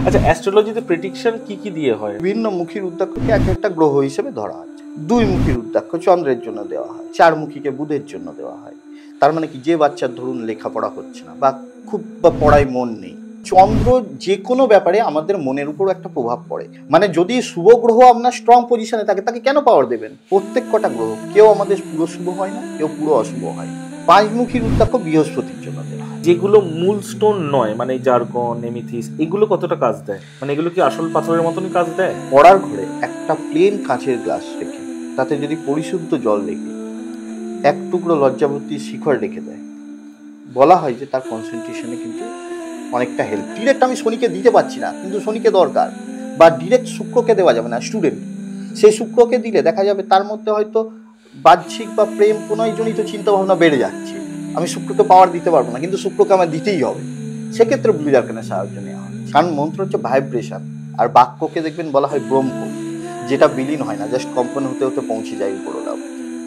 আচ্ছা, অ্যাস্ট্রোলজিতে প্রেডিকশন কি দিয়ে হয়? বিভিন্ন মুখী রুদ্রাক্ষকে এক একটা গ্রহ হিসেবে ধরা হয়। 2 মুখী রুদ্রাক্ষ চন্দ্রের জন্য দেওয়া হয়, 4 মুখীকে বুধের জন্য দেওয়া হয়। তার মানে কি, যে বাচ্চার ধরুন লেখাপড়া হচ্ছে না বা খুব পড়ায় মন নেই, চন্দ্র যে কোনো ব্যাপারে আমাদের মনের উপর একটা প্রভাব পড়ে। মানে যদি শুভ গ্রহ আপনার স্ট্রং পজিশনে থাকে, তাকে কেন পাওয়ার দেবেন? প্রত্যেক কটা গ্রহ কেউ আমাদের পুরো শুভ হয় না, কেউ পুরো অশুভ হয়। 5 মুখী রুদ্রাক্ষ বৃহস্পতির জন্য দেওয়া হয়। যেগুলো মূল স্টোন নয়, মানে জার্গন, এমিথিস, এগুলো কতটা কাজ দেয়? মানে এগুলো কি আসল পাথরের মতনই কাজ দেয়? পড়ার ঘরে একটা প্লেন কাঁচের গ্লাস রেখে তাতে যদি পরিশুদ্ধ জল রেখে এক টুকরো লজ্জাবতী শিখর রেখে দেয়, বলা হয় যে তার কনসেন্ট্রেশনে কিন্তু অনেকটা হেল্প। ডিরেক্ট আমি শনিকে দিতে পারছি না, কিন্তু শনিকে দরকার, বা ডিরেক্ট শুক্রকে দেওয়া যাবে না স্টুডেন্ট, সেই শুক্রকে দিলে দেখা যাবে তার মধ্যে হয়তো বাহ্যিক বা প্রেম প্রণয়জনিত চিন্তাভাবনা বেড়ে যাচ্ছে। আমি শুক্রকে পাওয়ার দিতে পারবো না, কিন্তু শুক্রকে আমার দিতেই হবে। সেক্ষেত্রে ব্লু জার্কেনের সাহায্য নেওয়া হয়, কারণ মন্ত্র হচ্ছে ভাইব্রেশন। আর বাক্যকে দেখবেন বলা হয় ব্রহ্ম, যেটা বিলীন হয় না, জাস্ট কম্পন হতে হতে পৌঁছে যায় উপরলাভ।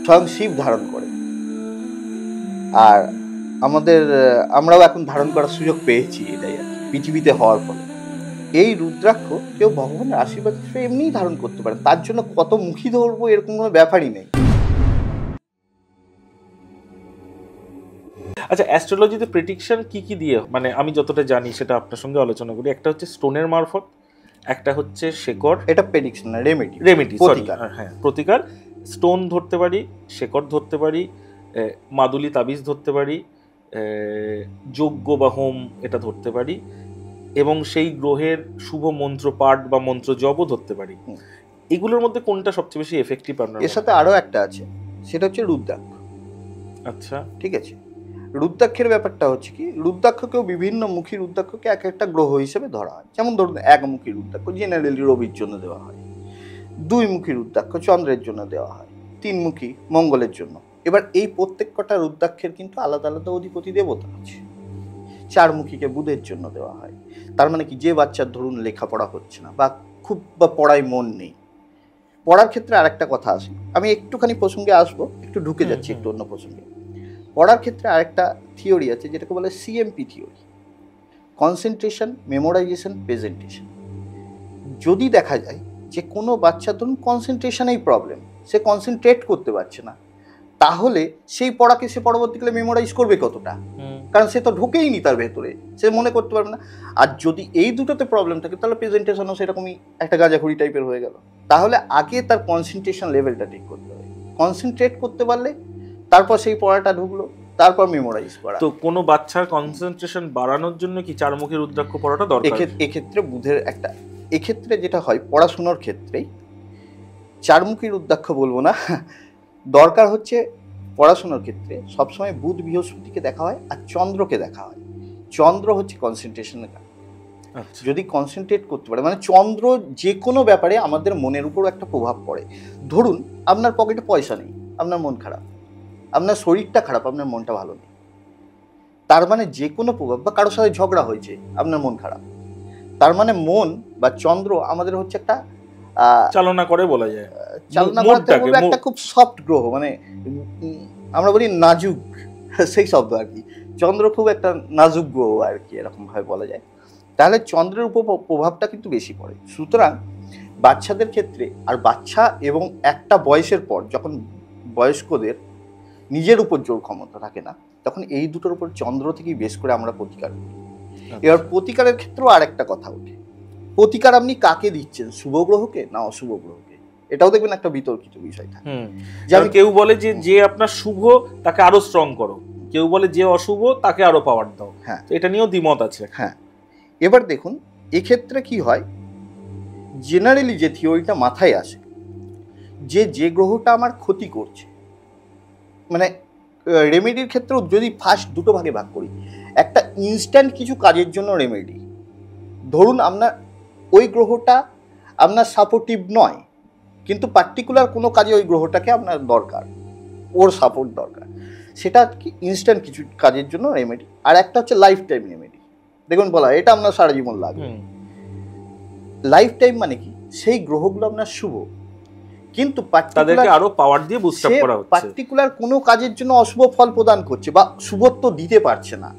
স্বয়ং শিব ধারণ করে। আর আমরাও এখন ধারণ করার সুযোগ পেয়েছি, এটাই আর পৃথিবীতে হওয়ার ফলে। এই রুদ্রাক্ষ কেউ ভগবানের আশীর্বাদ হিসেবে এমনিই ধারণ করতে পারে, তার জন্য কত মুখী ধরবো এরকম কোনো ব্যাপারই নেই। আচ্ছা, অ্যাস্ট্রোলজিতে প্রেডিকশন কি দিয়ে, মানে আমি যতটা জানি সেটা আপনার সঙ্গে আলোচনা করি। একটা হচ্ছে স্টোনের মারফত, একটা হচ্ছে শেকড়। এটা প্রেডিকশন না, রেমেডি। প্রতিকার। হ্যাঁ, প্রতিকার। স্টোন ধরতে পারি, শেকড় ধরতে পারি, মাদুলি তাবিজ ধরতে পারি, যজ্ঞ বা হোম এটা ধরতে পারি, এবং সেই গ্রহের শুভ মন্ত্র পাঠ বা মন্ত্র জপও ধরতে পারি। এগুলোর মধ্যে কোনটা সবচেয়ে বেশি এফেক্টিভ আপনার? এর সাথে আরো একটা আছে, সেটা হচ্ছে রুদ্রাক্ষ। আচ্ছা, ঠিক আছে। রুদ্রাক্ষের ব্যাপারটা হচ্ছে কি, রুদ্রাক্ষকেও বিভিন্ন মুখী রুদ্রাক্ষকে এক একটা গ্রহ হিসেবে ধরা হয়। যেমন ধরুন, 1 মুখী রুদ্রাক্ষ জেনারেলি রবির জন্য দেওয়া হয়, 2 মুখী রুদ্রাক্ষ চন্দ্রের জন্য দেওয়া হয়, 3 মুখী মঙ্গলের জন্য। এবার এই প্রত্যেক কটা রুদ্রাক্ষের কিন্তু আলাদা আলাদা অধিপতি দেবতা আছে। 4 মুখীকে বুধের জন্য দেওয়া হয়। তার মানে কি, যে বাচ্চার ধরুন লেখাপড়া হচ্ছে না বা খুব পড়ায় মন নেই, পড়ার ক্ষেত্রে আরেকটা কথা আসে, আমি একটুখানি প্রসঙ্গে আসবো, একটু ঢুকে যাচ্ছি একটু অন্য প্রসঙ্গে। পড়ার ক্ষেত্রে আরেকটা থিওরি আছে, যেটাকে বলে CMP theory, concentration, memorisation, presentation. যদি দেখা যায় যে কোনো বাচ্চার ধরুন কনসেন্ট্রেশনেই প্রবলেম, সে কনসেন্ট্রেট করতে পারছে না, তাহলে সেই পড়াকে সে পরবর্তীকালে মেমোরাইজ করবে কতটা? কারণ সে তো ঢুকেই নি তার ভেতরে, সে মনে করতে পারবে না। আর যদি এই দুটোতে প্রবলেম থাকে, তাহলে প্রেজেন্টেশনও সেরকমই একটা গাঁজাখুরি টাইপের হয়ে গেল। তাহলে আগে তার কনসেন্ট্রেশন লেভেলটা ঠিক করতে হবে। কনসেন্ট্রেট করতে পারলে তারপর সেই পড়াটা ঢুকলো, তারপর মেমোরাইজ করা। তো কোনো বাচ্চার কনসেন্ট্রেশন বাড়ানোর জন্য কি 4 মুখী রুদ্রাক্ষ পড়াটা দরকার? এক্ষেত্রে বুধের একটা, এক্ষেত্রে যেটা হয় পড়াশোনার ক্ষেত্রেই 4 মুখী রুদ্রাক্ষ বলবো না, দরকার হচ্ছে পড়াশোনার ক্ষেত্রে সবসময় বুধ বৃহস্পতিকে দেখা হয় আর চন্দ্রকে দেখা হয়। চন্দ্র হচ্ছে কনসেন্ট্রেশনের কাজ। যদি কনসেন্ট্রেট করতে পারে, মানে চন্দ্র যে কোনো ব্যাপারে আমাদের মনের উপর একটা প্রভাব পড়ে। ধরুন আপনার পকেটে পয়সা নেই, আপনার মন খারাপ, আপনার শরীরটা খারাপ, আপনার মনটা ভালো নেই, তার মানে যে কোনো প্রভাব, বা কারোর সাথে ঝগড়া হয়েছে, আপনার মন খারাপ, তার মানে মন বা চন্দ্র আমাদের হচ্ছে একটা চালনা করে, বলা যায় চালনা করতে বলবো, একটা খুব সফট গ্রহ, মানে আমরা বলি নাজুক, সেই শব্দ আর কি। চন্দ্র খুব একটা নাজুক গ্রহ আর কি, এরকম ভাবে বলা যায়। তাহলে চন্দ্রের উপর প্রভাবটা কিন্তু বেশি পড়ে। সুতরাং বাচ্চাদের ক্ষেত্রে, আর বাচ্চা এবং একটা বয়সের পর যখন বয়স্কদের নিজের উপর জোর ক্ষমতা থাকে না, তখন এই দুটোর উপর চন্দ্র থেকেই বেশ করে আমরা প্রতিকার করি। এবার প্রতিকারের ক্ষেত্রেও আর একটা কথা ওঠে, প্রতিকার আপনি কাকে দিচ্ছেন, শুভ গ্রহকে না অশুভ গ্রহকে? এটাও দেখবেন একটা বিতর্কিত বিষয় থাকে। যেমন কেউ বলে যে আপনার শুভ তাকে আরো স্ট্রং করো, কেউ বলে যে অশুভ তাকে আরো পাওয়ার দাও। হ্যাঁ, এটা নিয়েও দ্বিমত আছে। হ্যাঁ, এবার দেখুন এক্ষেত্রে কি হয়, জেনারেলি যে থিওরিটা মাথায় আসে, যে গ্রহটা আমার ক্ষতি করছে, মানে রেমেডির ক্ষেত্রেও যদি ফার্স্ট দুটো ভাগে ভাগ করি, একটা ইনস্ট্যান্ট কিছু কাজের জন্য রেমেডি। ধরুন আপনার ওই গ্রহটা আপনার সাপোর্টিভ নয়, কিন্তু পার্টিকুলার কোনো কাজে ওই গ্রহটাকে আপনার দরকার, ওর সাপোর্ট দরকার, সেটা কি ইনস্ট্যান্ট কিছু কাজের জন্য রেমেডি। আর একটা হচ্ছে লাইফ টাইম রেমেডি। দেখুন বলা এটা আপনার সারা জীবন লাগবে। লাইফ টাইম মানে কি, সেই গ্রহগুলো আপনার শুভ, কিন্তু তাদেরকে আরো পাওয়ার দিয়ে বুস্ট আপ করা হচ্ছে। পার্টিকুলার কোনো কাজের জন্য অশুভ ফল প্রদান করছে বা শুভত্ব দিতে পারছে না।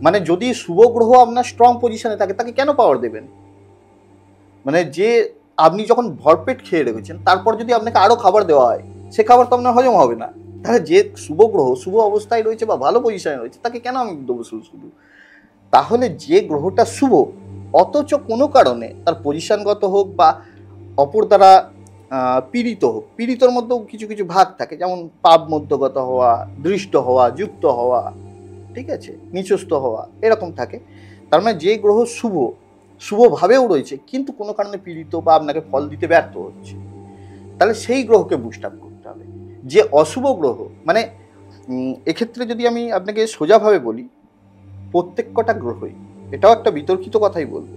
মানে যদি শুভ গ্রহ আপনার স্ট্রং পজিশনে থাকে, তাকে কেন পাওয়ার দেবেন? মানে যে আপনি যখন ভরপেট খেয়ে রেখেছেন তারপর যদি আপনাকে আরো খাবার দেওয়া হয়, সে খাবার তো আপনার হজম হবে না। তাহলে যে শুভ গ্রহ শুভ অবস্থায় রয়েছে বা ভালো পজিশনে রয়েছে তাকে কেন আমি দেবো শুধু শুধু? তাহলে যে গ্রহটা শুভ অথচ কোনো কারণে তার পজিশনগত হোক বা অপর দ্বারা পীড়িত হোক, পীড়িতর মধ্যেও কিছু কিছু ভাগ থাকে, যেমন পাপ মধ্যগত হওয়া, দৃষ্ট হওয়া, যুক্ত হওয়া, ঠিক আছে, নিচস্থ হওয়া, এরকম থাকে। তার মানে যে গ্রহ শুভ শুভভাবেও রয়েছে কিন্তু কোনো কারণে পীড়িত বা আপনাকে ফল দিতে ব্যর্থ হচ্ছে, তাহলে সেই গ্রহকে বুস্ট আপ করতে হবে। যে অশুভ গ্রহ মানে এক্ষেত্রে যদি আমি আপনাকে সোজাভাবে বলি, প্রত্যেক কটা গ্রহই, এটাও একটা বিতর্কিত কথাই বলবো,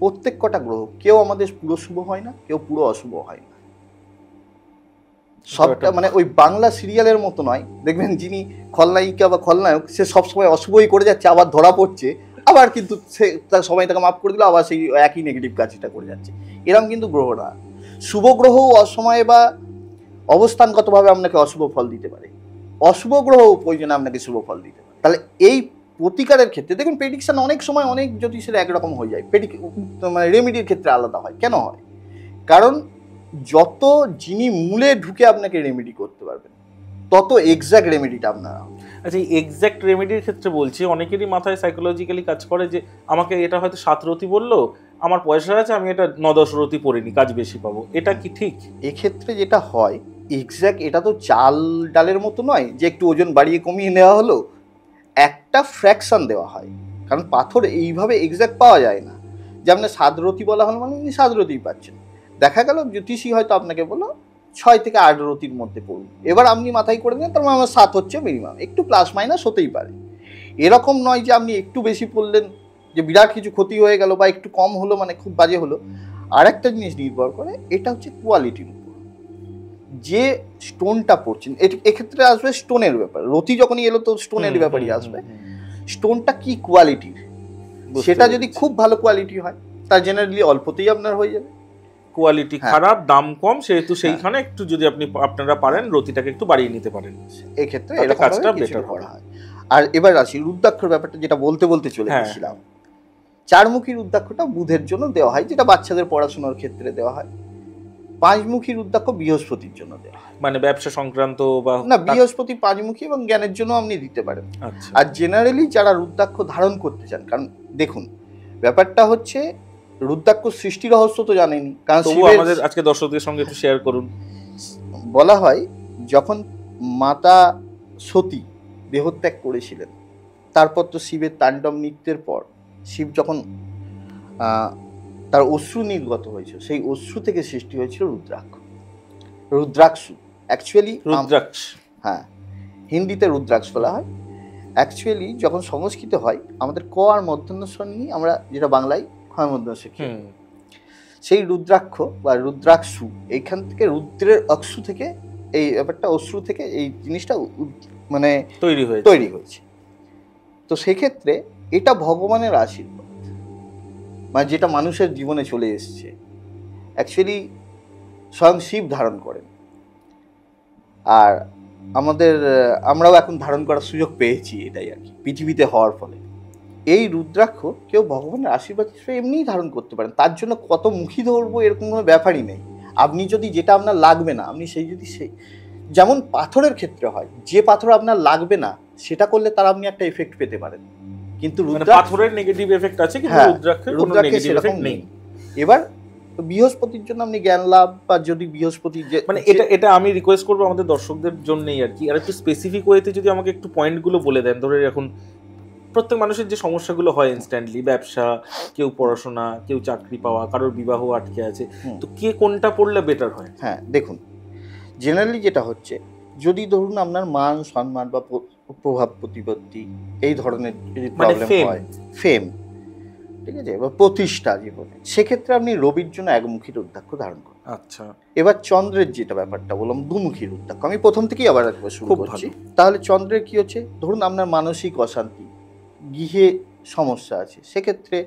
প্রত্যেক কটা গ্রহ কেউ আমাদের পুরো শুভ হয় না, কেউ পুরো অশুভ হয় না। সবটা মানে ওই বাংলা সিরিয়ালের মতো নয়, দেখবেন যিনি খলনায়িকা বা খলনায়ক সে সবসময় অশুভই করে যাচ্ছে, আবার ধরা পড়ছে, আবার কিন্তু সে তার সবাই তাকে মাফ করে দিল, আবার সেই একই নেগেটিভ কাজটা করে যাচ্ছে। এরকম কিন্তু গ্রহ না। শুভ গ্রহ অসময়ে বা অবস্থানগতভাবে আপনাকে অশুভ ফল দিতে পারে, অশুভ গ্রহ প্রয়োজনে আপনাকে শুভ ফল দিতে পারে। তাহলে এই প্রতিকারের ক্ষেত্রে দেখুন প্রেডিকশন অনেক সময় অনেক জ্যোতিষের একরকম হয়ে যায়, মানে রেমেডির ক্ষেত্রে আলাদা হয়। কেন হয়? কারণ যত যিনি মূলে ঢুকে আপনাকে রেমেডি করতে পারবেন তত এক্সাক্ট রেমেডিটা আপনার। আচ্ছা, এই এক্সাক্ট রেমেডির ক্ষেত্রে বলছি, অনেকেরই মাথায় সাইকোলজিক্যালি কাজ করে যে আমাকে এটা হয়তো 7 রতি বললো, আমার পয়সা আছে, আমি এটা 9-10 রতি পড়িনি, কাজ বেশি পাবো, এটা কি ঠিক? এক্ষেত্রে যেটা হয় এক্সাক্ট, এটা তো চাল ডালের মতো নয় যে একটু ওজন বাড়িয়ে কমিয়ে নেওয়া হলো, একটা ফ্র্যাকশন দেওয়া হয়। কারণ পাথর এইভাবে এক্সাক্ট পাওয়া যায় না যে আপনার 7 রতি বলা হলো মানে উনি 7 রতিই পাচ্ছেন। দেখা গেল জ্যোতিষী হয়তো আপনাকে বললো 6 থেকে 8 রতির মধ্যে পড়ুন, এবার আপনি মাথায় করে নেন তার মানে আমার 7 হচ্ছে মিনিমাম, একটু প্লাস মাইনাস হতেই পারে। এরকম নয় যে আপনি একটু বেশি পড়লেন যে বিরাট কিছু ক্ষতি হয়ে গেল, বা একটু কম হলো মানে খুব বাজে হলো। আর একটা জিনিস নির্ভর করে, এটা হচ্ছে কোয়ালিটির উপর, যে স্টোনটা পড়ছেন। এক্ষেত্রে আসবে স্টোনের ব্যাপার, রতি যখনই এলো তো স্টোনের ব্যাপারই আসবে। স্টোনটা কি কোয়ালিটির, সেটা যদি খুব ভালো কোয়ালিটি হয় তার জেনারেলি অল্পতেই আপনার হয়ে যাবে। কোয়ালিটি খারাপ, দাম কম, সেহেতু সেইখানে একটু যদি আপনারা পারেন রতিটাকে একটু বাড়িয়ে নিতে পারেন, এক্ষেত্রে এরকম কাজটা বেটার করা হয়। আর এবার আসি রুদ্রাক্ষর ব্যাপারটা, যেটা বলতে বলতে চলে গেছিলাম। 4মুখী রুদ্রাক্ষটা বুধের জন্য দেওয়া হয়, যেটা বাচ্চাদের পড়াশোনার ক্ষেত্রে দেওয়া হয়। 5মুখী রুদ্রাক্ষ বৃহস্পতির জন্য দেওয়া হয়, মানে ব্যবসা সংক্রান্ত বা না, বৃহস্পতি 5মুখী এবং জ্ঞানের জন্য আপনি দিতে পারেন। আচ্ছা। আর জেনারেলি যারা রুদ্রাক্ষ ধারণ করতে চান, কারণ দেখুন ব্যাপারটা হচ্ছে রুদ্রাক্ষ সৃষ্টি রহস্য তো জানেনি, কারণ আমাদের আজকে দর্শকদের সঙ্গে একটু শেয়ার করুন। বলা হয় যখন মাতা সতী দেহত্যাগ করেছিলেন, তারপর তো শিবের তাণ্ডব নৃত্যের পর শিব যখন তার অশ্রু নির্গত হয়েছিল, সেই অশ্রু থেকে সৃষ্টি হয়েছিল রুদ্রাক্ষ, রুদ্রাক্ষু অ্যাকচুয়ালি, রুদ্রাক্ষ, হ্যাঁ, হিন্দিতে রুদ্রাক্ষ বলা হয়। অ্যাকচুয়ালি যখন সংস্কৃত হয় আমাদের ক আর মধ্যাহ্নস্বর নিয়ে আমরা যেটা বাংলায় ক্ষয় মধ্যাহ্ন, সেই রুদ্রাক্ষ বা রুদ্রাক্ষু, এইখান থেকে রুদ্রের অক্ষু থেকে এই ব্যাপারটা, অশ্রু থেকে এই জিনিসটা মানে তৈরি হয়েছে। তো সেক্ষেত্রে এটা ভগবানের আশীর্বাদ, মানে যেটা মানুষের জীবনে চলে এসছে, অ্যাকচুয়ালি স্বয়ং শিব ধারণ করেন। আর আমরাও এখন ধারণ করার সুযোগ পেয়েছি, এটাই আর কি, পৃথিবীতে হওয়ার ফলে। এই রুদ্রাক্ষ কেউ ভগবানের আশীর্বাদ হিসেবে এমনিই ধারণ করতে পারেন, তার জন্য কত মুখী ধরবো এরকম কোনো ব্যাপারই নেই। আপনি যদি যেটা আপনার লাগবে না, আপনি সেই যেমন পাথরের ক্ষেত্রে হয়, যে পাথর আপনার লাগবে না সেটা করলে তার আপনি একটা এফেক্ট পেতে পারেন, কিন্তু পাথরের নেগেটিভ এফেক্ট আছে, কিন্তু রুদ্রাক্ষের এফেক্ট নেই। এবার বৃহস্পতির জন্য আপনি জ্ঞান লাভ, বা যদি বৃহস্পতি মানে এটা আমি রিকোয়েস্ট করবো আমাদের দর্শকদের জন্যই আর কি, আর একটু স্পেসিফিক ওয়েতে যদি আমাকে একটু পয়েন্টগুলো বলে দেন। ধরে এখন প্রত্যেক মানুষের যে সমস্যাগুলো হয় ইনস্ট্যান্টলি, ব্যবসা, কেউ পড়াশোনা, কেউ চাকরি পাওয়া, কারোর বিবাহ আটকে আছে, তো কে কোনটা পড়লে বেটার হয়? হ্যাঁ দেখুন, জেনারেলি যেটা হচ্ছে, যদি ধরুন আপনার মান সম্মান বা প্রভাব প্রতিপত্তি এই ধরনের যদি প্রবলেম হয়, ফেম, ঠিক আছে, বা প্রতিষ্ঠা জীবনে, সেক্ষেত্রে আপনি রবির জন্য 1মুখী রুদ্রাক্ষ ধারণ করুন। আচ্ছা। এবার চন্দ্রের যেটা ব্যাপারটা বললাম 2মুখী রুদ্রাক্ষ, আমি প্রথম থেকেই আবার একবার শুরু করছি। তাহলে চন্দ্রের কি হচ্ছে, ধরুন আপনার মানসিক অশান্তি, গৃহে সমস্যা আছে সেক্ষেত্রে,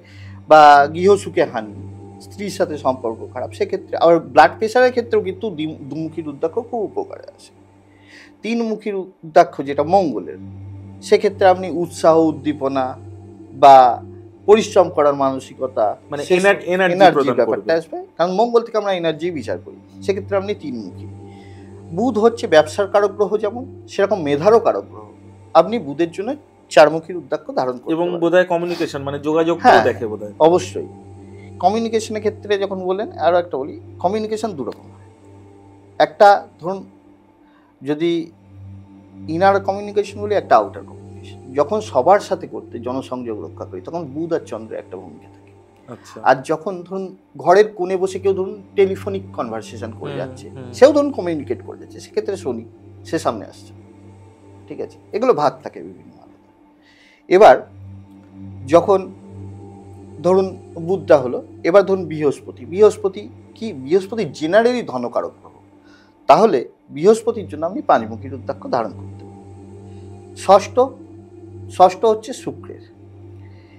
বা গৃহসুখে হানি, স্ত্রীর সাথে সম্পর্ক খারাপ, সেক্ষেত্রে। আবার ব্লাড প্রেশারের ক্ষেত্রেও কিন্তু 2মুখী রুদ্রাক্ষ খুব উপকারে আসে। 3মুখী রুদ্রাক্ষ যেটা মঙ্গলের, সেক্ষেত্রে আপনি উৎসাহ উদ্দীপনা বা পরিশ্রম করার মানসিকতা, মানে সে এনার্জি এনার্জির ব্যাপারটা আসবে, কারণ মঙ্গল থেকে আমরা এনার্জি বিচার করি। সেক্ষেত্রে আপনি তিনমুখী। বুধ হচ্ছে ব্যবসার কারক গ্রহ, যেমন সেরকম মেধারও কারক গ্রহ। আপনি বুধের জন্য চারমুখী রুদ্রাক্ষ ধারণ করতে এবং পারেন। বোধহয় কমিউনিকেশন মানে যোগাযোগ হ্যাঁ, দেখে বোধহয়। অবশ্যই কমিউনিকেশনের ক্ষেত্রে যখন বলেন, আরও একটা বলি, কমিউনিকেশন দুরকম হয়। একটা ধরুন যদি ইনার কমিউনিকেশন বলি, একটা আউটার কমিউনিকেশন। যখন সবার সাথে করতে জনসংযোগ রক্ষা করি তখন বুধ আর চন্দ্রের একটা ভূমিকা থাকে। আচ্ছা, আর যখন ধরুন ঘরের কোণে বসে কেউ ধরুন টেলিফোনিক কনভারসেশন করে যাচ্ছে, হুম। সেও ধরুন কমিউনিকেট করে যাচ্ছে, সেক্ষেত্রে শনি সে সামনে আসছে। ঠিক আছে, এগুলো ভাগ থাকে বিভিন্ন আলাদা। এবার যখন ধরুন বুধটা হলো, এবার ধরুন বৃহস্পতি কি, বৃহস্পতি জেনারেলি ধনকারক গ্রহ। তাহলে বৃহস্পতির জন্য আপনি পাঁচমুখী রুদ্রাক্ষ ধারণ করতে পারেন। ষষ্ঠ হচ্ছে শুক্রের,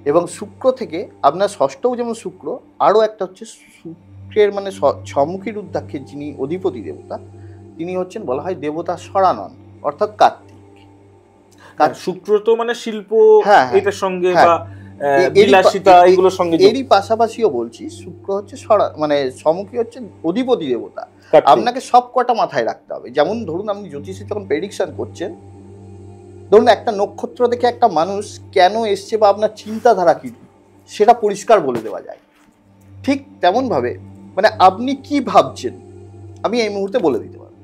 এবং শুক্র থেকে আপনার ষষ্ঠও যেমন শুক্র, আরও একটা হচ্ছে শুক্রের মানে ছমুখী রুদ্রাক্ষের যিনি অধিপতি দেবতা, তিনি হচ্ছেন বলা হয় দেবতা সরানন, অর্থাৎ কার্তিক। শুক্র তো মানে শিল্প, হ্যাঁ, এটার সঙ্গে হ্যাঁ, বা বিলাসিতা এইগুলোর সঙ্গে এরই পাশাপাশিও বলছি, শুক্র হচ্ছে মানে ছমুখী হচ্ছে অধিপতি দেবতা। আপনাকে সব কটা মাথায় রাখতে হবে। যেমন ধরুন আপনি জ্যোতিষে যখন প্রেডিকশন করছেন, ধরুন একটা নক্ষত্র দেখে একটা মানুষ কেন এসছে বা আপনার চিন্তাধারা কি, সেটা পরিষ্কার বলে দেওয়া যায়। ঠিক তেমনভাবে মানে আপনি কি ভাবছেন আমি এই মুহূর্তে বলে দিতে পারবো।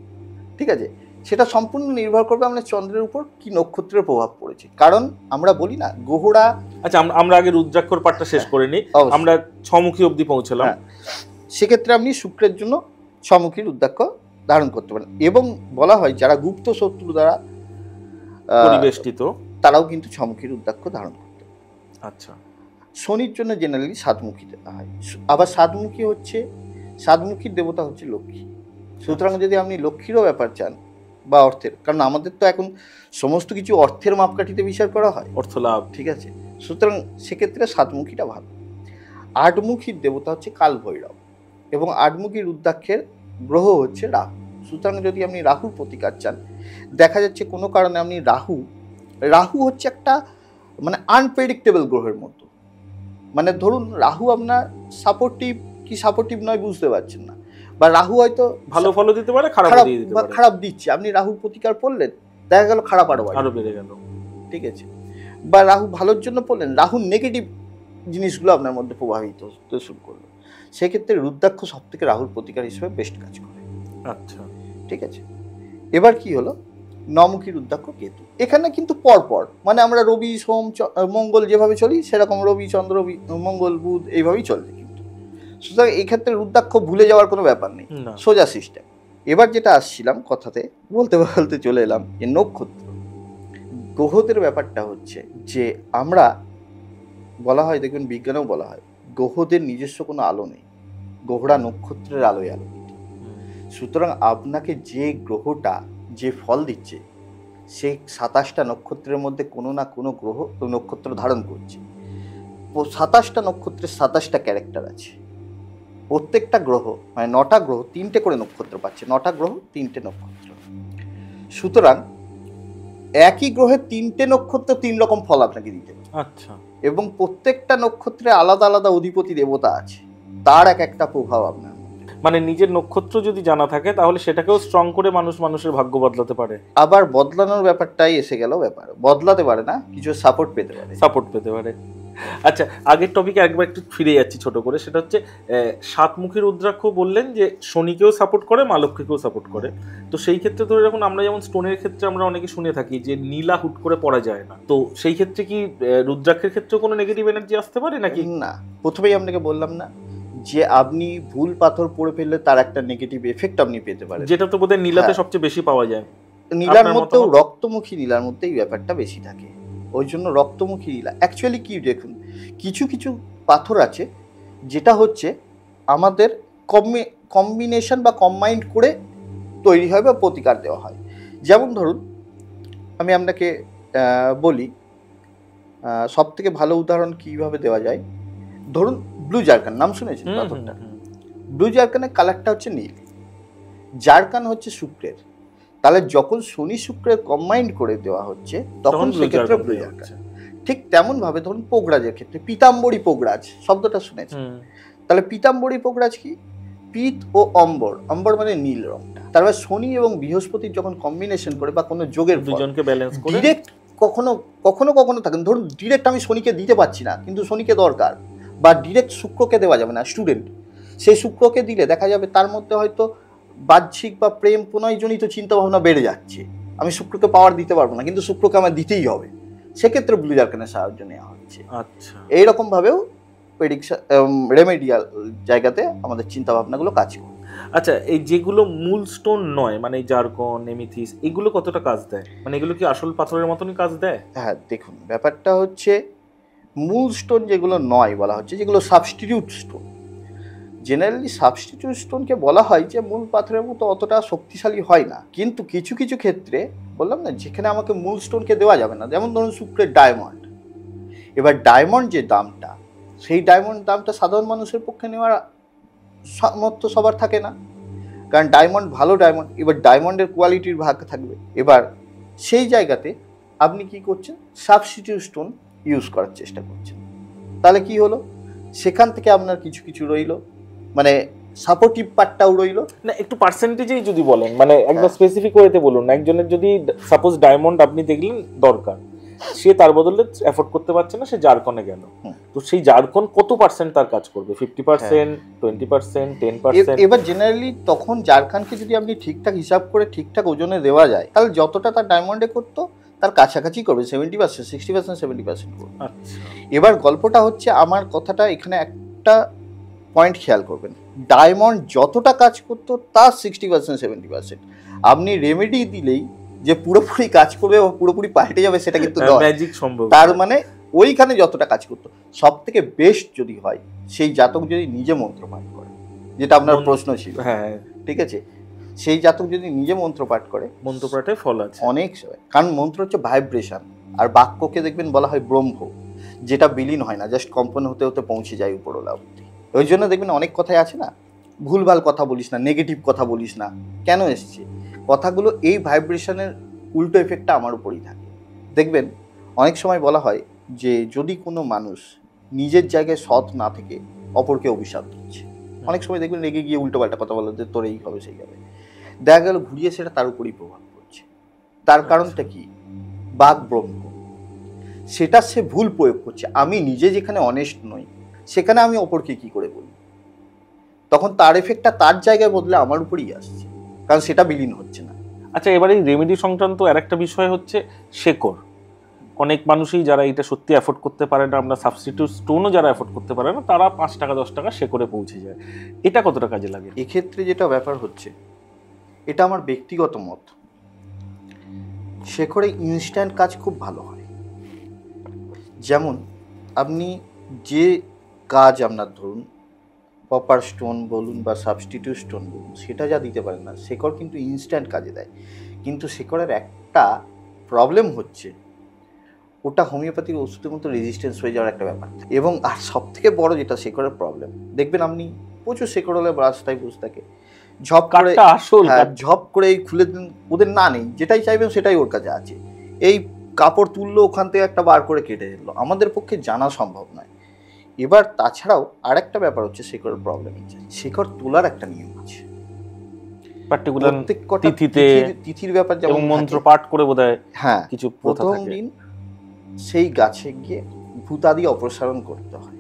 ঠিক আছে, সেটা সম্পূর্ণ নির্ভর করবে আপনার চন্দ্রের উপর কি নক্ষত্রের প্রভাব পড়েছে। কারণ আমরা বলি না গ্রহরা, আচ্ছা আমরা আগে রুদ্রাক্ষর পাঠটা শেষ করে নিই, আমরা ছমুখী অবধি পৌঁছলাম। সেক্ষেত্রে আপনি শুক্রের জন্য ছমুখী রুদ্রাক্ষ ধারণ করতে পারেন। এবং বলা হয় যারা গুপ্ত শত্রু দ্বারা পরিবেষ্টিত তারাও কিন্তু ছমুখী রুদ্রাক্ষ ধারণ করতে পারে। আচ্ছা, শনির জন্য জেনারেলি সাতমুখী দেওয়া হয়। আবার সাতমুখীর দেবতা হচ্ছে লক্ষ্মী। সুতরাং যদি আপনি লক্ষ্মীরও ব্যাপার চান বা অর্থের, কারণ আমাদের তো এখন সমস্ত কিছু অর্থের মাপকাঠিতে বিচার করা হয়, অর্থ লাভ। ঠিক আছে, সুতরাং সেক্ষেত্রে সাতমুখীটা ভালো। আটমুখীর দেবতা হচ্ছে কালভৈরব, এবং আটমুখী রুদ্রাক্ষের গ্রহ হচ্ছে রাহু। সুতরাং যদি আপনি রাহুর প্রতিকার চান, দেখা যাচ্ছে কোনো কারণে আপনি রাহু হচ্ছে একটা মানে আনপ্রেডিক্টেবল গ্রহের মতো। মানে ধরুন রাহু আপনার সাপোর্টিভ কি সাপোর্টিভ নয় বুঝতে পারছেন না, বা রাহু হয়তো ভালো ফল দিতে পারে, খারাপ দিচ্ছে, আপনি রাহুর প্রতিকার পড়লেন, দেখা গেল খারাপ আরো বেড়ে গেল। ঠিক আছে, বা রাহু ভালোর জন্য পড়লেন, রাহুর নেগেটিভ জিনিসগুলো আপনার মধ্যে প্রভাবিত হতে শুরু করলো। সেক্ষেত্রে রুদ্রাক্ষ সব থেকে রাহুর প্রতিকার হিসেবে বেস্ট কাজ করে। আচ্ছা, ঠিক আছে, এবার কি হলো নমুখী রুদ্রাক্ষ কেতু। এখানে কিন্তু পরপর মানে আমরা রবি সোম মঙ্গল যেভাবে চলি সেরকম রবি চন্দ্র মঙ্গল বুধ এইভাবেই চলছে। কিন্তু সুতরাং এই ক্ষেত্রে রুদ্রাক্ষ ভুলে যাওয়ার কোনো ব্যাপার নেই, সোজা সিস্টেম। এবার যেটা আসছিলাম কথাতে বলতে বলতে চলে এলাম যে নক্ষত্র গ্রহদের ব্যাপারটা হচ্ছে যে আমরা বলা হয়, দেখবেন বিজ্ঞানেও বলা হয় গ্রহদের নিজস্ব কোনো আলো নেই, গ্রহরা নক্ষত্রের আলোয় আলোকিত। সুতরাং আপনাকে যে গ্রহটা যে ফল দিচ্ছে, সে 27টা নক্ষত্রের মধ্যে কোনো না কোনো গ্রহ নক্ষত্র ধারণ করছে। 27টা নক্ষত্রের 27টা ক্যারেক্টার আছে। প্রত্যেকটা গ্রহ মানে 9টা গ্রহ 3টে করে নক্ষত্র পাচ্ছে, 9টা গ্রহ 3টে নক্ষত্র। সুতরাং একই গ্রহের 3টে নক্ষত্র 3 রকম ফল আপনাকে দিতে পারে। আচ্ছা, এবং প্রত্যেকটা নক্ষত্রে আলাদা আলাদা অধিপতি দেবতা আছে, তার এক একটা প্রভাব আপনার। মানে নিজের নক্ষত্র যদি জানা থাকে তাহলে সেটাকেও স্ট্রং করে মানুষের ভাগ্য বদলাতে পারে। আবার বদলানোর ব্যাপারটাই এসে গেল, ব্যাপার বদলাতে পারে না, কিছু সাপোর্ট পেতে পারে। আচ্ছা, আগের টপিকে একবার একটু ফিরে যাচ্ছি ছোট করে, সেটা হচ্ছে সাতমুখী রুদ্রাক্ষ বললেন যে শনিকেও সাপোর্ট করে, মা লক্ষ্মীকেও সাপোর্ট করে। তো সেই ক্ষেত্রে ধরে রাখুন আমরা যেমন স্টোনের ক্ষেত্রে আমরা অনেকে শুনে থাকি যে নীলা হুট করে পড়া যায় না, তো সেই ক্ষেত্রে কি রুদ্রাক্ষের ক্ষেত্রে কোনো নেগেটিভ এনার্জি আসতে পারে নাকি? না, প্রথমেই আপনাকে বললাম না যে আপনি ভুল পাথর পড়ে ফেললে তার একটা নেগেটিভ এফেক্ট আপনি পেতে পারেন, যেটা তো বোধহয় নীলাতে সবচেয়ে বেশি পাওয়া যায়। নীলার মধ্যেও রক্তমুখী নীলার মধ্যে এই ব্যাপারটা বেশি থাকে, ওই জন্য রক্তমুখী নীলা। অ্যাকচুয়ালি কি দেখুন, কিছু কিছু পাথর আছে যেটা হচ্ছে আমাদের কম্বিনেশন বা কম্বাইন্ড করে তৈরি হয় বা প্রতিকার দেওয়া হয়। যেমন ধরুন আমি আপনাকে বলি, সব থেকে ভালো উদাহরণ কীভাবে দেওয়া যায়, ধরুন ব্লু জারকান নাম শুনেছেন পাথরটা? ব্লু জারকানের কালারটা হচ্ছে নীল, জারকান হচ্ছে শুক্রের। তাহলে যখন শনি শুক্রের কম্বাইন্ড করে দেওয়া হচ্ছে তখন সেক্ষেত্রে ব্লু জারকান। ঠিক তেমনভাবে ধরুন পোগরাজের ক্ষেত্রে পীতাম্বরী পোগরাজ শব্দটা শুনেছেন, তাহলে পীতাম্বরী পোগরাজ কি? পিত ও অম্বর, অম্বর মানে নীল রংটা। তারপর শনি এবং বৃহস্পতির যখন কম্বিনেশন করে বা কোনো যোগের দুজনকে ব্যালেন্স করে ডিরেক্ট কখনো কখনো কখনো থাকেন, ধরুন ডিরেক্ট আমি শনিকে দিতে পারছি না কিন্তু শনিকে দরকার, বা ডিরেক্ট শুক্রকে দেওয়া যাবে না, স্টুডেন্ট সেই শুক্রকে দিলে দেখা যাবে তার মধ্যে হয়তো বাহ্যিক বা প্রেম প্রণয়জনিত চিন্তা ভাবনা বেড়ে যাচ্ছে, আমি শুক্রকে পাওয়ার দিতে পারবো না কিন্তু শুক্রকে আমার দিতেই হবে, সেক্ষেত্রে ব্লু জার্কানের সাহায্য নেওয়া হচ্ছে। আচ্ছা, এইরকম ভাবেও প্রেডিকশন রেমেডিয়াল জায়গাতে আমাদের চিন্তা ভাবনাগুলো কাজ করে। আচ্ছা, এই যেগুলো মূল স্টোন নয় মানে জারকন, নেমিথিস, এগুলো কতটা কাজ দেয়? মানে এগুলো কি আসল পাথরের মতনই কাজ দেয়? হ্যাঁ দেখুন, ব্যাপারটা হচ্ছে মূল স্টোন যেগুলো নয় বলা হচ্ছে, যেগুলো সাবস্টিটিউট স্টোন, জেনারেলি সাবস্টিটিউট স্টোনকে বলা হয় যে মূল পাথরের মতো অতটা শক্তিশালী হয় না, কিন্তু কিছু কিছু ক্ষেত্রে বললাম না যেখানে আমাকে মূল স্টোনকে দেওয়া যাবে না, যেমন ধরুন শুক্রের ডায়মন্ড। এবার ডায়মন্ড যে দামটা, সেই ডায়মন্ড দামটা সাধারণ মানুষের পক্ষে নেওয়ার সামর্থ্য সবার থাকে না, কারণ ডায়মন্ড ভালো ডায়মন্ড, এবার ডায়মন্ডের কোয়ালিটির ভাগ থাকবে। এবার সেই জায়গাতে আপনি কি করছেন, সাবস্টিটিউট স্টোন ইউজ করার চেষ্টা করছেন, তাহলে কি হলো, সেখান থেকে আপনার কিছু কিছু রইলো, মানে সাপোর্টিভ পার্টটাও রইলো। না, একটু পার্সেন্টেজেই যদি বলেন, মানে একদম স্পেসিফিক ওয়েতে বলুন। একজনের যদি সাপোজ ডায়মন্ড আপনি দেখলেন দরকার, সে তার বদলে এফোর্ড করতে পারছে না, সে জারকনে গেল, তো সেই জারকন কত পার্সেন্ট তার কাজ করবে? 50%, 20%, 10%? এবার জেনারেলি তখন জারকানকে যদি আপনি ঠিকঠাক হিসাব করে ঠিকঠাক ওজনে দেওয়া যায়, তাহলে যতটা তার ডায়মন্ডে করতো তার কাছাকাছি করবে, 70%, 60%, 70% করবে। আচ্ছা, এবার গল্পটা হচ্ছে, আমার কথাটা এখানে একটা পয়েন্ট খেয়াল করবেন, ডায়মন্ড যতটা কাজ করতো তার 60%, 70%। আপনি রেমেডি দিলেই যে পুরোপুরি কাজ করবে বা পুরোপুরি পাল্টে যাবে সেটা কিন্তু ম্যাজিক সম্ভব। তার মানে ওইখানে যতটা কাজ করতো, সব থেকে বেস্ট যদি হয় সেই জাতক যদি নিজে মন্ত্র পাঠ করে, যেটা আপনার প্রশ্ন ছিল, হ্যাঁ ঠিক আছে, সেই জাতক যদি নিজে মন্ত্র পাঠ করে, মন্ত্র পাঠে ফল আছে অনেক সময়, কারণ মন্ত্র হচ্ছে ভাইব্রেশন, আর বাক্যকে দেখবেন বলা হয় ব্রহ্ম, যেটা বিলীন হয় না, জাস্ট কম্পন হতে হতে পৌঁছে যায় উপরওয়ালা অবধি। ওই জন্য দেখবেন অনেক কথাই আছে না, ভুলভাল কথা বলিস না, নেগেটিভ কথা বলিস না, কেন এসছে কথাগুলো, এই ভাইব্রেশনের উল্টো এফেক্টটা আমার উপরই থাকে। দেখবেন অনেক সময় বলা হয় যে যদি কোনো মানুষ নিজের জায়গায় সৎ না থেকে অপরকে অভিশাপ দিচ্ছে, অনেক সময় দেখবেন রেগে গিয়ে উল্টোপাল্টা কথা বলে যে তোর এই হবে সেই হবে, দেখা গেল ঘুরিয়ে সেটা তার উপরই প্রভাব পড়ছে। তার কারণটা কি, বাক ব্রহ্ম, সেটা সে ভুল প্রয়োগ করছে। আমি নিজে যেখানে অনেস্ট নই সেখানে আমি অপরকে কি করে বলি, তখন তার এফেক্টটা তার জায়গায় বদলে আমার উপরই আসছে, কারণ সেটা বিলীন হচ্ছে না। আচ্ছা, এবারে রেমেডি সংক্রান্ত আরেকটা বিষয় হচ্ছে শেকড়। অনেক মানুষই যারা এটা সত্যি অ্যাফোর্ড করতে পারে না, আমরা সাবস্টিটিউট স্টোনও যারা অ্যাফোর্ড করতে পারে না, তারা 5 টাকা 10 টাকা শেকড়ে পৌঁছে যায়। এটা কতটা কাজে লাগে? এক্ষেত্রে যেটা ব্যাপার হচ্ছে, এটা আমার ব্যক্তিগত মত, শেকড়ে ইনস্ট্যান্ট কাজ খুব ভালো হয়। যেমন আপনি যে কাজ আপনার ধরুন কপার স্টোন বলুন বা সাবস্টিটিউট স্টোন বলুন, সেটা যা দিতে পারেন না, শেকড় কিন্তু ইনস্ট্যান্ট কাজে দেয়, কিন্তু শেকড়ের একটা প্রবলেম হচ্ছে, ওটা হোমিওপ্যাথিক ওষুধের মতো রেজিস্ট্যান্স হয়ে যাওয়ার একটা ব্যাপার। এবং আর সব থেকে বড় যেটা শেকড়ের প্রবলেম, দেখবেন আপনি প্রচুর শেকড় হলে রাস্তায় বসে থাকে, ঝপ করে, হ্যাঁ ঝপ করে খুলে দিন, ওদের না নেই, যেটাই চাইবেন সেটাই ওর কাছে আছে, এই কাপড় তুললো ওখান থেকে একটা বার করে কেটে দিল, আমাদের পক্ষে জানা সম্ভব নয়। এবার তাছাড়াও আরেকটা ব্যাপার হচ্ছে শেকড়ের প্রবলেম, শেকড় তোলার একটা নিয়ম আছে, পার্টিকুলার তিথির ব্যাপার, যেমন মন্ত্র পাঠ করে বোধহয় হ্যাঁ কিছু প্রথম দিন সেই গাছে গিয়ে ভূতাদি অপসারণ করতে হয়,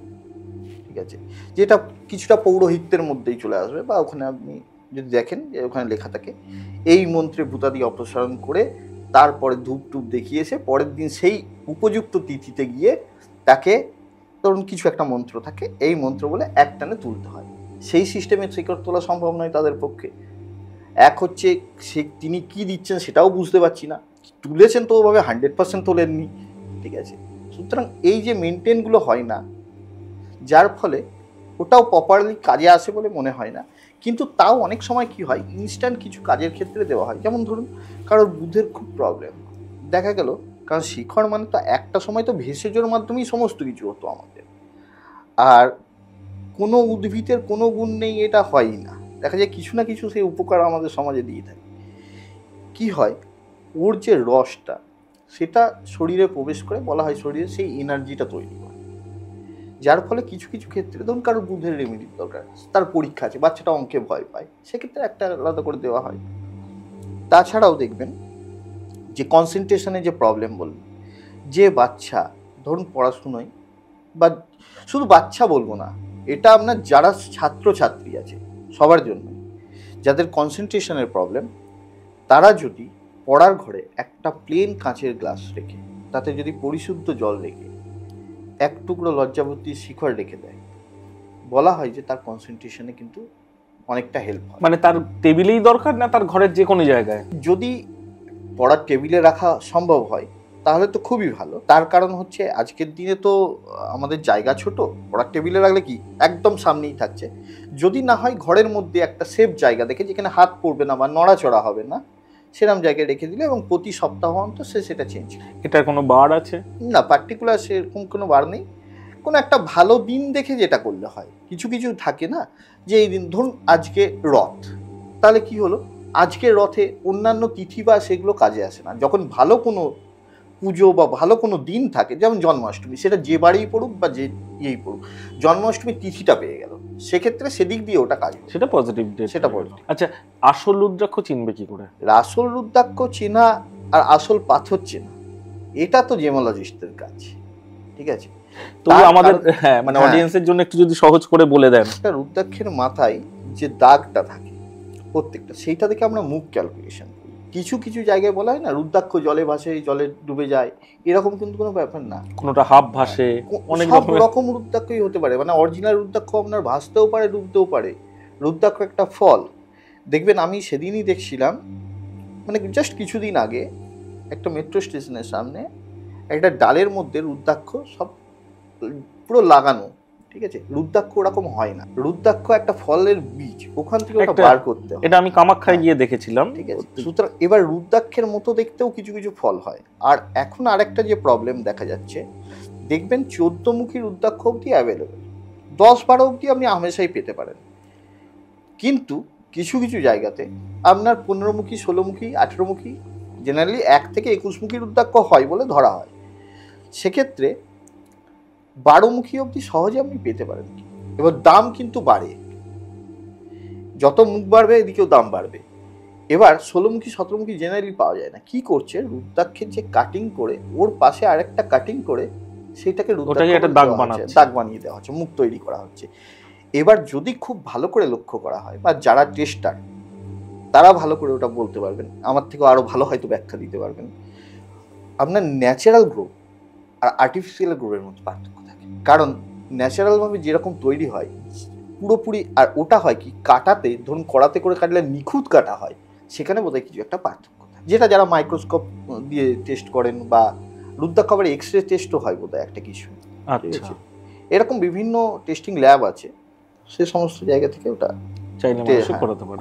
ঠিক আছে, যেটা কিছুটা পৌরোহিত্যের মধ্যেই চলে আসবে, বা ওখানে আপনি যদি দেখেন যে ওখানে লেখা থাকে এই মন্ত্রে ভূতাদি অপসারণ করে তারপরে ধূপ টুপ দেখিয়ে এসে পরের দিন সেই উপযুক্ত তিথিতে গিয়ে তাকে ধরুন কিছু একটা মন্ত্র থাকে, এই মন্ত্র বলে একটানে তুলতে হয়। সেই সিস্টেমে শিকড় তোলা সম্ভব নয় তাদের পক্ষে। এক হচ্ছে সে তিনি কি দিচ্ছেন সেটাও বুঝতে পারছি না, তুলেছেন তো ওভাবে 100% তোলেননি, ঠিক আছে, সুতরাং এই যে মেনটেনগুলো হয় না, যার ফলে ওটাও প্রপারলি কাজে আসে বলে মনে হয় না। কিন্তু তাও অনেক সময় কি হয়, ইনস্ট্যান্ট কিছু কাজের ক্ষেত্রে দেওয়া হয়, যেমন ধরুন কারোর বুদ্ধের খুব প্রবলেম দেখা গেল, কারণ শিখর মানে তো একটা সময় তো ভেষজের মাধ্যমেই সমস্ত কিছু হতো আমাদের, আর কোনো উদ্ভিদের কোনো গুণ নেই এটা হয়ই না, দেখা যায় কিছু না কিছু সেই উপকার আমাদের সমাজে দিয়ে থাকে। কি হয়, ওর যে রসটা সেটা শরীরে প্রবেশ করে, বলা হয় শরীরে সেই এনার্জিটা তৈরি করে, যার ফলে কিছু কিছু ক্ষেত্রে ধরুন কারোর বুধের রেমেডির দরকার, তার পরীক্ষা আছে, বাচ্চাটা অঙ্কে ভয় পায়, সেক্ষেত্রে একটা আলাদা করে দেওয়া হয়। তাছাড়াও দেখবেন যে কনসেন্ট্রেশনে যে প্রবলেম বললেন, যে বাচ্চা ধরুন পড়াশুনোয়, বা শুধু বাচ্চা বলবো না, এটা আপনার যারা ছাত্রছাত্রী আছে সবার জন্য, যাদের কনসেন্ট্রেশনের প্রবলেম, তারা যদি পড়ার ঘরে একটা প্লেন কাঁচের গ্লাস রেখে তাতে যদি পরিশুদ্ধ জল রেখে এক টুকরো লজ্জাবতীর শিখর রেখে দেয়, বলা হয় যে তার কনসেন্ট্রেশনে কিন্তু অনেকটা হেল্প হয়। মানে তার টেবিলেই দরকার না তার ঘরের যে কোনো জায়গায়? যদি পড়ার টেবিলে রাখা সম্ভব হয় তাহলে তো খুবই ভালো। তার কারণ হচ্ছে আজকের দিনে তো আমাদের জায়গা ছোট, পড়ার টেবিলে রাখলে কি একদম সামনেই থাকছে। যদি না হয় ঘরের মধ্যে একটা সেফ জায়গা দেখে, যেখানে হাত পড়বে না বা নড়াচড়া হবে না, সেরকম জায়গায় রেখে দিলে, এবং প্রতি সপ্তাহ অন্তর সে সেটা চেঞ্জ করে। এটার কোনো বার আছে? না, পার্টিকুলার সেরকম কোনো বার নেই, কোনো একটা ভালো দিন দেখে যেটা করলে হয়। কিছু কিছু থাকে না যে এই দিন ধরুন আজকে রথ, তাহলে কি হলো, আজকে রথে অন্যান্য তিথি বা সেগুলো কাজে আসে না। যখন ভালো কোনো পুজো বা ভালো কোনো দিন থাকে, যেমন জন্মাষ্টমী, সেটা যে বারেই পড়ুক বা যে ইয়েই পড়ুক, জন্মাষ্টমীর তিথিটা পেয়ে গেল, সেক্ষেত্রে সেদিক দিয়ে ওটা কাজ হবে, সেটা পজিটিভ, সেটা পজিটিভ। আচ্ছা, আসল রুদ্রাক্ষ চিনবে কি করে? আসল রুদ্রাক্ষ চেনা আর আসল পাথর চেনা, এটা তো জেমোলজিস্টের কাজ, ঠিক আছে। তো আমাদের হ্যাঁ মানে অডিয়েন্সের জন্য একটু যদি সহজ করে বলে দেন। একটা রুদ্রাক্ষের মাথায় যে দাগটা থাকে প্রত্যেকটা, সেইটা দেখে আমরা মুখ ক্যালকুলেশন করি। কিছু কিছু জায়গায় বলা হয় না রুদ্রাক্ষ জলে ভাসে, জলে ডুবে যায়, এরকম কিন্তু কোনো ব্যাপার না। কোনোটা হাফ ভাসে, অনেক সব রকম রুদ্রাক্ষই হতে পারে, মানে অরিজিনাল রুদ্রাক্ষ আপনার ভাসতেও পারে, ডুবতেও পারে। রুদ্রাক্ষ একটা ফল। দেখবেন আমি সেদিনই দেখছিলাম, মানে জাস্ট কিছুদিন আগে, একটা মেট্রো স্টেশনের সামনে একটা ডালের মধ্যে রুদ্রাক্ষ সব পুরো লাগানো, ঠিক আছে। রুদ্রাক্ষ ওরকম হয় না, রুদ্রাক্ষ একটা ফলের বীজ, ওখান থেকে ওটা বার করতে হয়। এটা আমি কামাখ্যায় গিয়ে দেখেছিলাম, ঠিক আছে। সুতরাং এবার রুদ্রাক্ষের মতো দেখতেও কিছু কিছু ফল হয়। আর এখন আরেকটা যে প্রবলেম দেখা যাচ্ছে, দেখবেন 14 মুখী রুদ্রাক্ষ অবধি অ্যাভেলেবেল, 10-12 অবধি আপনি হামেশাই পেতে পারেন, কিন্তু কিছু কিছু জায়গাতে আপনার 15 মুখী, 16 মুখী, 18 মুখী, জেনারেলি 1 থেকে 21 মুখী রুদ্রাক্ষ হয় বলে ধরা হয়। সেক্ষেত্রে 12 মুখী অবধি সহজে আপনি পেতে পারেন। এবার দাম কিন্তু বাড়ে, যত মুখ বাড়বে এদিকেও দাম বাড়বে। এবার 16 মুখী 17 মুখী জেনারেলি পাওয়া যায় না। কি করছে, রুদ্রাক্ষের যে কাটিং করে ওর পাশে আরেকটা কাটিং করে সেটাকে দাগ বানিয়ে দেওয়া হচ্ছে, মুখ তৈরি করা হচ্ছে। এবার যদি খুব ভালো করে লক্ষ্য করা হয়, বা যারা টেস্টার তারা ভালো করে ওটা বলতে পারবেন, আমার থেকে আরো ভালো হয়তো ব্যাখ্যা দিতে পারবেন, আপনার ন্যাচারাল গ্রো আর আর্টিফিশিয়াল গ্রোয়ের মধ্যে পার্থক্য থাকে। কারণ ন্যাচারালভাবে যেরকম তৈরি হয় পুরোপুরি, আর ওটা হয় কি কাটাতে, ধরুন কড়াতে করে কাটলে নিখুঁত কাটা হয়, সেখানে বোধহয় কিছু একটা পার্থক্য থাকে, যেটা যারা মাইক্রোস্কোপ দিয়ে টেস্ট করেন, বা রুদ্রাক্ষ আবার এক্স রে টেস্টও হয় বোধহয় একটা কিছু। আচ্ছা, এরকম বিভিন্ন টেস্টিং ল্যাব আছে, সে সমস্ত জায়গা থেকে ওটা চাইলে মানুষ করাতে পারে।